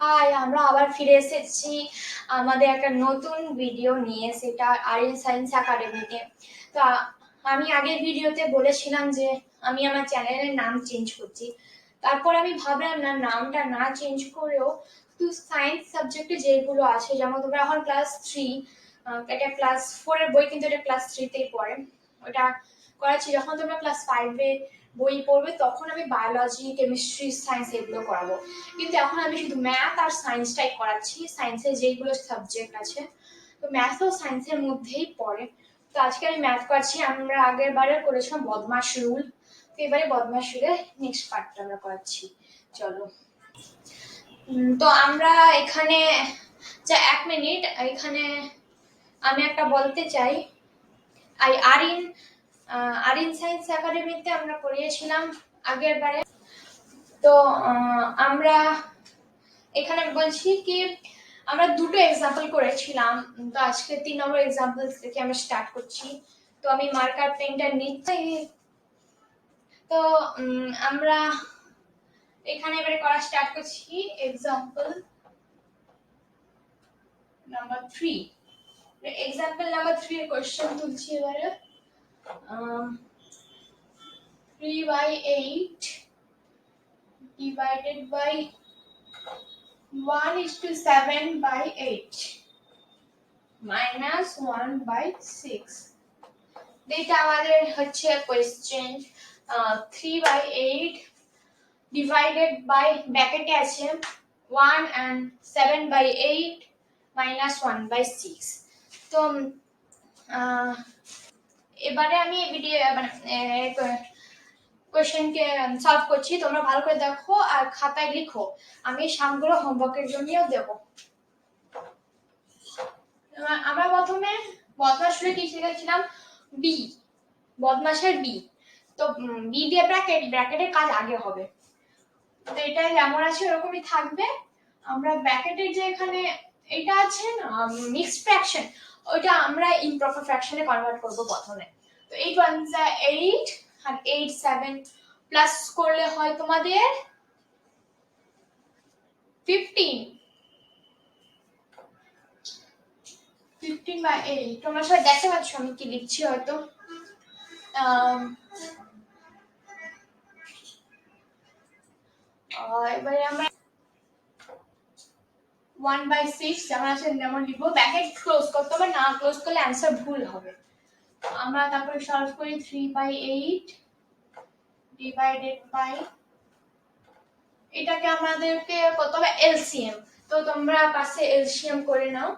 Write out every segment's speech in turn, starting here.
High, আমরা আবার ফিরে এসেছি আমাদের একটা নতুন ভিডিও নিয়ে, সেটা আরিয়ান সায়েন্স একাডেমিতে। তো আমি আগের ভিডিওতে বলেছিলাম যে আমি আমার চ্যানেলের নাম চেঞ্জ করছি। তারপর আমি ভাবলাম না, নামটা না চেঞ্জ করেও তো সায়েন্স সাবজেক্টে যেগুলো আছে, যেমন তোমরা এখন ক্লাস 3, এটা ক্লাস 4-এর বই, কিন্তু এটা ক্লাস 3তেই পড়ে। ওটা করাচ্ছি। যখন তোমরা ক্লাস 5-এ বই পড়বে তখন আমি বায়োলজি, কেমিস্ট্রি, সায়েন্স এগুলো করাবো। কিন্তু এখন আমি শুধু ম্যাথ আর সায়েন্সটাই করাচ্ছি, সায়েন্সের যেগুলো সাবজেক্ট আছে। তো ম্যাথ ও সায়েন্সের মধ্যেই পড়ে। তো আজকে আমি ম্যাথ করছি। আমরা আগের বারে করেছিলাম বদমাশ রুল, তো এবারে বদমাশ রুলের নেক্সট পার্টটা আমরা করাচ্ছি। চলো। তো আমরা এখানে যা 1 মিনিট, এখানে আমি একটা বলতে চাই। আরিন আরিন সায়েন্স একাডেমিতে আমরা পড়িয়েছিলাম আগের বারে। তো আমরা এখানে বলছি কি, আমরা দুটো এক্সাম্পল করেছিলাম। তো আজকে 3 নম্বর এক্সাম্পল থেকে আমরা স্টার্ট করছি। তো আমি মার্কার পেনটা নিচ্ছি। তো আমরা এখানে এবারে করা স্টার্ট করছি। এক্সাম্পল নাম্বার 3, এক্সাম্পল নাম্বার 3 এর কোশ্চেন তুলছি এবারে। 3/8 divided by 1:7/8 minus 1/6। এটা আমাদের হচ্ছে কোয়েশ্চেন। 3/8 ডিভাইডেড বাই, ব্র্যাকেটে আছে 1 and 7/8 minus 1/6। তো এবারে আমি ভিডিও মানে কোয়েশ্চেনকে সলভ করছি। তোমরা ভালো করে দেখো আর খাতায় লিখো। আমি সামগুলো হোমওয়ার্কের জন্যও দেবো। আমরা প্রথমে বদমাশ রুলে কি শিখেছিলাম? বি, বদমাশের বি। তো বি দিয়ে ব্র্যাকেটের কাজ আগে হবে। তো এটা যেমন আছে ওরকমই থাকবে। আমরা ব্র্যাকেটের যে এখানে এটা আছে না, মিক্সড ফ্র্যাকশন, ওইটা আমরা ইমপ্রপার ফ্র্যাকশনে কনভার্ট করব প্রথমে। তো 8 1 8 আর 8 7 প্লাস করলে হয় তোমাদের 15/8। তোমরা সবাই দেখতে পাচ্ছ আমি কি লিখছি হয়তো। এবারে আমরা 1/6 যেমন আছে যেমন লিখবো। ব্র্যাকেট ক্লোজ করতে হবে, না ক্লোজ করলে অ্যান্সার ভুল হবে। আমরা তারপরে সলভ করি 3/8 ডিভাইডেড বাই, এটাকে আমাদেরকে করতে হবে এলসিএম। তো তোমরা পাশে এলসিএম করে নাও।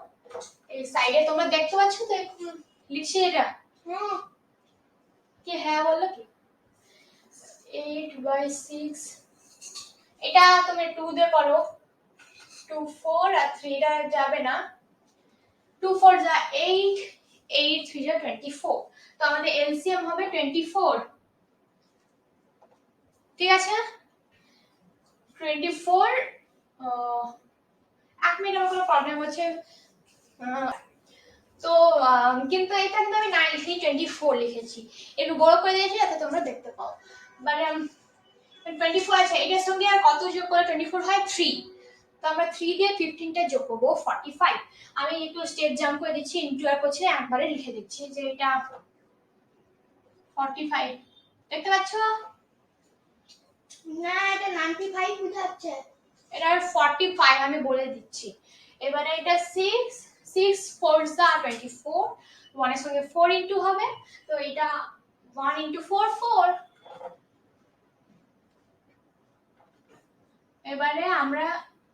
এই সাইডে তোমরা দেখতে পাচ্ছ তো লিখছি এটা। কি হ্যাঁ বললো কি? 8/6, এটা তুমি 2 দিয়ে করো। 2 4 আর 3 এটা যাবে না। 2 4 যা 8, 8 3 যা 24। তো আমাদের এলসিএম হবে 24। ঠিক আছে, 24। 1 মিনিট আমার কোনো প্রবলেম হচ্ছে। তো কিন্তু এটা কিন্তু আমি 9 লিখিনি, 24 লিখেছি। একটু বড় করে দিয়েছি যাতে তোমরা দেখতে পাও। মানে 24 আছে, এটার সঙ্গে আর কত যোগ করে 24 হয়? 3। তো আমরা 3 দিয়ে 15টা যোগ করবো 45। আমি একটু স্টেপ জাম্প করে দিচ্ছি, ইনটু আর করছি, একবারে লিখে দিচ্ছি যে এটা 45। দেখতে পাচ্ছ না? এটা 95 বোঝাচ্ছে, এটা 45 আমি বলে দিচ্ছি। এবারে এটা 6 6 4 24, 1 এর সঙ্গে 4 ইনটু হবে। তো এটা 1 ইনটু 4 4। এবারে আমরা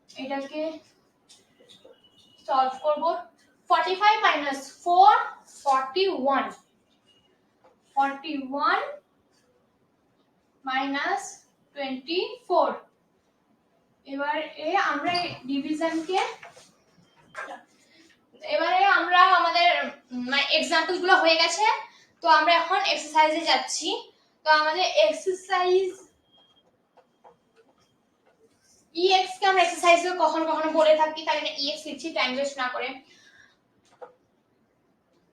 এটাকে সলভ করব। 45 মাইনাস 4 41, 41 মাইনাস 24। এবার আমরা ডিভিশনকে, এবারে আমরা আমাদের এক্সাম্পল গুলো হয়ে গেছে। তো আমরা এখন এক্সারসাইজে যাচ্ছি। তো আমাদের এক্সারসাইজ EX কে আমরা এক্সারসাইজ কখনো কখনো বলে থাকি, তাই না EX লিখছি টাইম ওয়েস্ট না করে।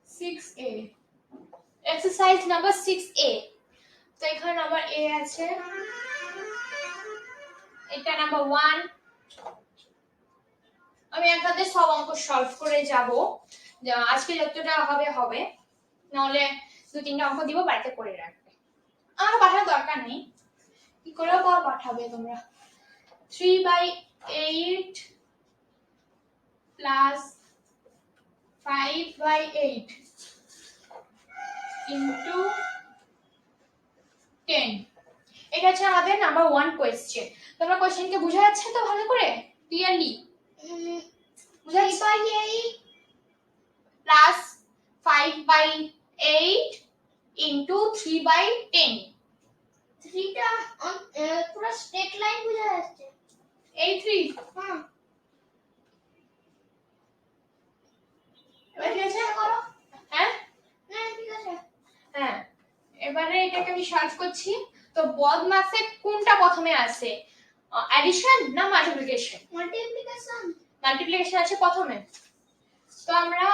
6A, exercise number 6A। তো এখানে নাম্বার A আছে, এটা নাম্বার 1, আমি একসাথে সব অঙ্ক সলভ করে যাব। আজকে যতটা হবে হবে, নাহলে 2-3টা অঙ্ক দিব, বাড়িতে করে রাখবে। আমার পাঠানোর দরকার নেই, কি করে পাঠাবে তোমরা? 3/8 প্লাস 5/8 ইন্টু 10। এটা হচ্ছে আমাদের নাম্বার 1 কোয়েশ্চেন। তোমরা কোয়েশ্চেনকে বোঝা যাচ্ছে তো ভালো করে, ক্লিয়ারলি? 3/8 plus 5/8 into 3/10। 3টা পুরো স্ট্রেট লাইন বোঝা যাচ্ছে। এই 3 হ্যাঁ, এবার ঠিক আছে করো। হ্যাঁ হ্যাঁ ঠিক আছে। হ্যাঁ, এবারে এটাকে আমি সলভ করছি। তো বদমাসে কোনটা প্রথমে আসে, অ্যাডিশন না মাল্টিপ্লিকেশন? মাল্টিপ্লিকেশন। মাল্টিপ্লিকেশন আছে প্রথমে। তো আমরা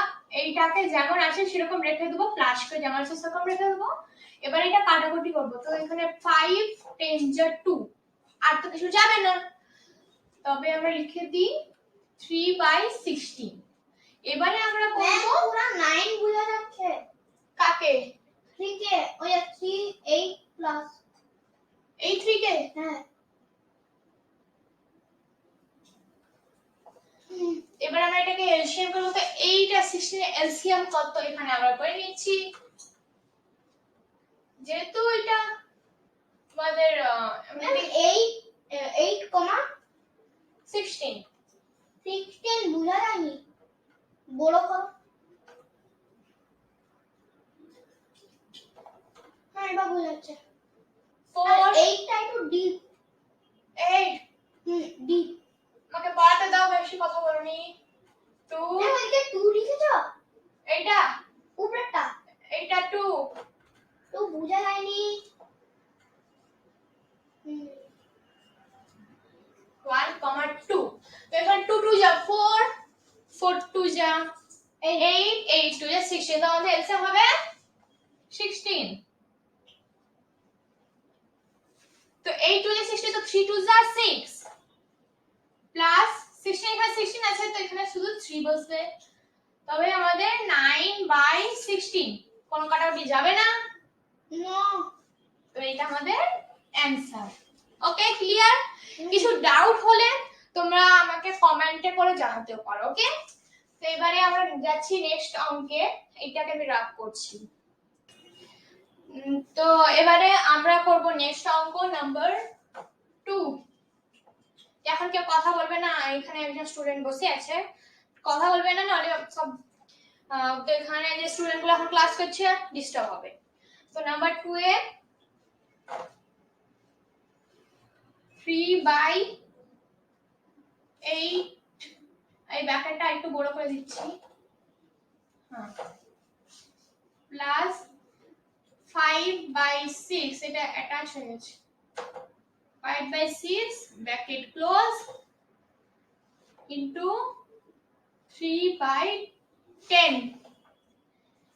এইটাকে যেমন আছে সেরকম রেখে দেবো, প্লাস করে যেমন আছে সেরকম রেখে দেবো। এবার এটা কাটাকুটি করবো। তো এখানে 5 10 যা 2, আর তো কিছু যাবে না, তবে আমরা লিখে দিই 3/16। এবারে আমরা করব, পুরো 9 বোঝা যাচ্ছে। কাকে? 3 কে, ওই 3 8 প্লাস এই 3 কে। হ্যাঁ। এবার আমরা এটাকে এলসিএম করব। তো এইটা 16 এর এলসিএম কত এখানে আমরা করে নিচ্ছি। যেহেতু এটা আমাদের 16 16 বোঝা যায়নি, বড় করো। হ্যাঁ এটা বোঝা যাচ্ছে। 4 8টা একটু ডিপ। 8 ডিপ। আমাকে বাড়াতে দাও, বেশি কথা বলনি। 2 ওইটা 2 লিখেছো? এইটা উপরেরটা এইটা 2 তো বোঝা যায়নি। 1, 2। তো এখানে 2 2 যা 4, 4 2 যা 8, 8 2 যা 16। তো আমাদের এলসিএম হবে 16। তো 8 2 যা 16, তো 3 2 যা 6 প্লাস 16। এখানে 16 আছে, তো এখানে শুধু 3 বসবে। তবে আমাদের 9/16 কোন কাটাকুটি যাবে না। নো। তো এটা আমাদের অ্যানসার। ওকে, ক্লিয়ার? কিছু ডাউট হলে তোমরা আমাকে কমেন্টে করে জানাতে পারো। ওকে, তো এবারে আমরা যাচ্ছি নেক্সট অঙ্কে। এটাকে আমি রাফ করছি। তো এবারে আমরা করব নেক্সট অঙ্ক নাম্বার 2। এখন কেউ কথা বলবে না, এখানে একজন স্টুডেন্ট বসে আছে, কথা বলবে না, নাহলে সব তো এখানে যে স্টুডেন্টগুলো এখন ক্লাস করছে ডিস্টার্ব হবে। তো নাম্বার 2 এ 3/8, এই ব্র্যাকেটটা একটু বড় করে দিচ্ছি, হ্যাঁ, প্লাস 5/6, এটা অ্যাটাচ হয়ে গেছে। 5/6 ব্র্যাকেট ক্লোজ ইনটু 3/10।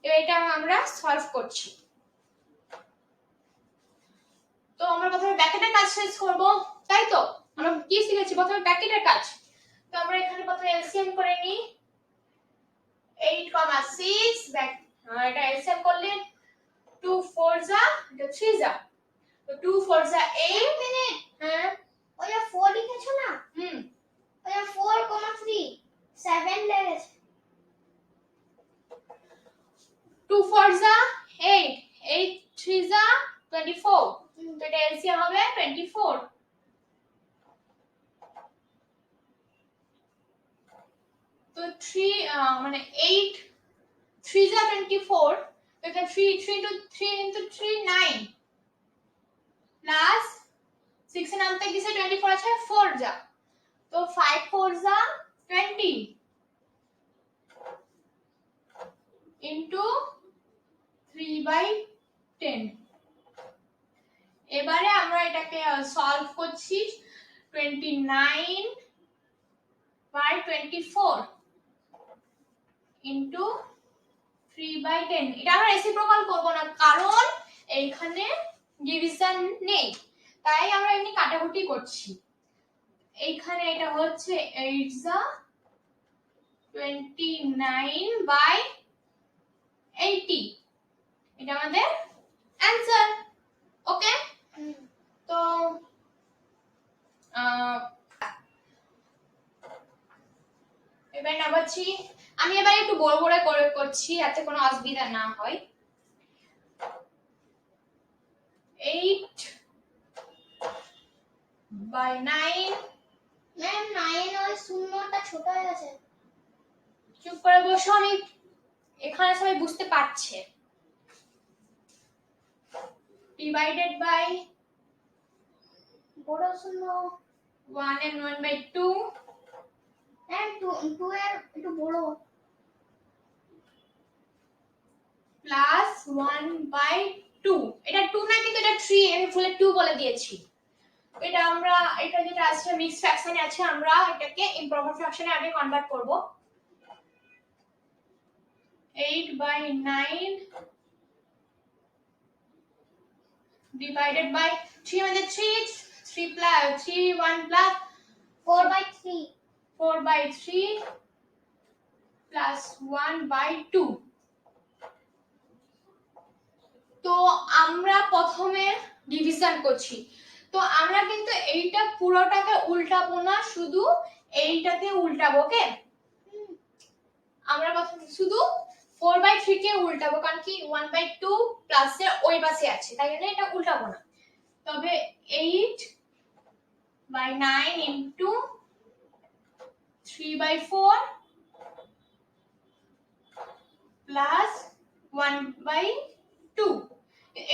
এটা আমরা সলভ করছি। তো আমরা প্রথমে ব্র্যাকেটের কাজ শেষ করব, তাই তো? আমরা কি শিখেছি? প্রথমে ব্র্যাকেটের কাজ। তো আমরা এখানে প্রথমে এলসিএম করে নিই। 8, 6 এটা এলসিএম করলে 2 4 যা, এটা 3 যা, তো 2 4 যা 8 মিনিট। হ্যাঁ, ওই 4 লিখেছো না? ওই 4,3 7 লেগেছে। 2 4 যা 8, 8 3 যা 24। তো এটা এলসিএম হবে 24। তো 3 মানে 8 3 যা 24। তো এখানে 3 3 into 3 into 3 9 প্লাস 6 এর নামতে গেছে 24 আছে 4 যা, তো 5 4 যা 20 into 3/10। এবারে আমরা এটাকে সলভ করছি। 29/24 into 3/10। এটা আমরা রেসিপ্রোকাল করব না, কারণ এইখানে ডিভিশন নেই, তাই আমরা এমনি কাটাকুটি করছি। এইখানে এটা হচ্ছে 8 যা 29/80 এটা আমাদের অ্যানসার। ওকে, তো এবার নামাচ্ছি। আমি এবার একটু বড় বড় করে করছি যাতে কোনো অসুবিধা না হয়। 8/9। ম্যাম 9 ওই শূন্যটা ছোট হয়ে গেছে। চুপ করে বসো, আমি এখানে সবাই বুঝতে পারছে। ডিভাইডেড বাই বড় শূন্য 1 and 1/2 ম্যাম 2 এর একটু বড় প্লাস 1/2। এটা 2 না, কিন্তু এটা 3, আমি ভুলে 2 বলে দিয়েছি। এটা আমরা, এটা যেটা আছে মিক্স ফ্র্যাকশনে আছে, আমরা এটাকে ইমপ্রপার ফ্র্যাকশনে আগে কনভার্ট করব। 8/9 divided by 3 আমাদের 3 plus 3 1 plus 4/3 4/3 plus 1/2। তো আমরা প্রথমে ডিভিশন করছি। তো আমরা কিন্তু এইটা পুরোটাকে উল্টাবো না, শুধু এইটাকে উল্টাবো। ওকে, আমরা প্রথমে শুধু 4/3 কে উল্টাবো, কারণ কি 1/2 প্লাস এর ওই পাশে আছে, তাই জন্য এটা উল্টাবো না। তবে 8/9 ইনটু 3/4 প্লাস 1/2।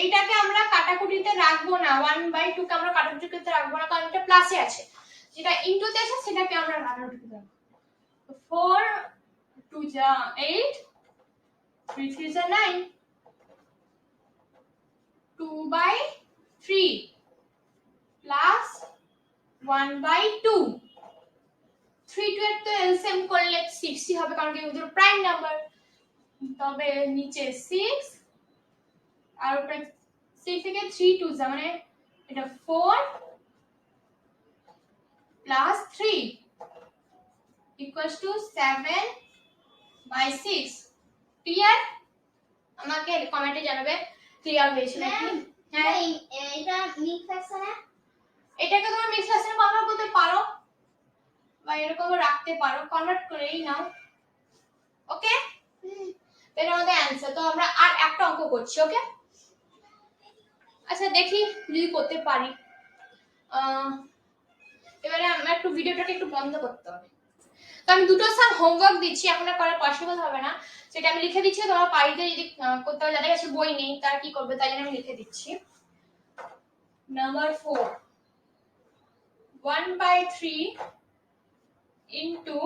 এইটাকে আমরা কাটাকুটিতে রাখবো না, 1/2 কে আমরা কাটাকুটিতে রাখবো না, কারণ এটা প্লাসে আছে। যেটা ইনটুতে আছে সেটাকে আমরা কাটাকুটিতে রাখবো। 4 2 যা 8, 3 3 যা 9, 2/3 প্লাস 1/2। 3 2 এর তো এলসিএম করলে 6 ই হবে, কারণ কি ওদের প্রাইম নাম্বার। তবে নিচে 6 আর উপরে 6 থেকে 3 2 যা মানে এটা 4 প্লাস 3 ইকুয়ালস টু 7/6। ক্লিয়ার? আমাকে কমেন্টে জানাবে ক্লিয়ার হয়েছে নাকি। হ্যাঁ, এটা মিক্স ফ্র্যাকশনে এটাকে তোমরা মিক্স ফ্র্যাকশনে কনভার্ট করতে পারো বা এরকম রাখতে পারো, কনভার্ট করেই নাও। ওকে, এটা আমাদের অ্যানসার। তো আমরা আর একটা অঙ্ক করছি। ওকে, আচ্ছা দেখি যদি করতে পারি। এবারে আমরা একটু ভিডিওটাকে একটু বন্ধ করতে হবে। তো আমি দুটো সাম হোমওয়ার্ক দিচ্ছি, এখন আর করা পসিবল হবে না, সেটা আমি লিখে দিচ্ছি। তোমরা বাড়িতে যদি করতে হবে, যাদের কাছে বই নেই তারা কি করবে, তাই জন্য আমি লিখে দিচ্ছি। Number 4, 1/3 into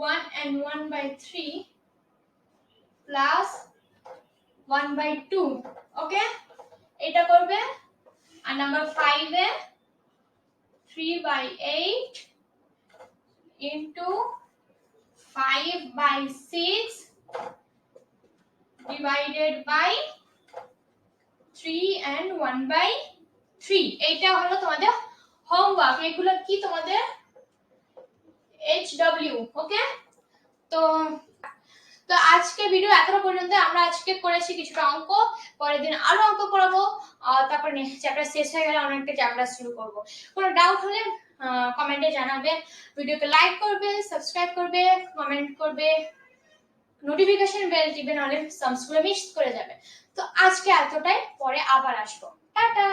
1 and 1/3 plus 1/2। ওকে, এটা করবে। আর number 5 A 3/8 into 5/6 divided by 3 and 1/3। এইটা হলো তোমাদের হোমওয়ার্ক। এগুলো কি তোমাদের HW। ওকে, তো আজকে ভিডিও এতটা পর্যন্ত। আমরা আজকে করেছি কিছুটা অঙ্ক, পরের দিন আরো অঙ্ক করাবো, তারপর চ্যাপ্টার শেষ হয়ে গেলে অনেকটা চ্যাপ্টার শুরু করব। কোনো ডাউট হলে কমেন্টে জানাবে, ভিডিওকে লাইক করবে, সাবস্ক্রাইব করবে, কমেন্ট করবে, নোটিফিকেশন বেল টিপে, নাহলে সাবস্ক্রাইব মিস করে যাবে। তো আজকে এতটাই, পরে আবার আসবো। টাটা।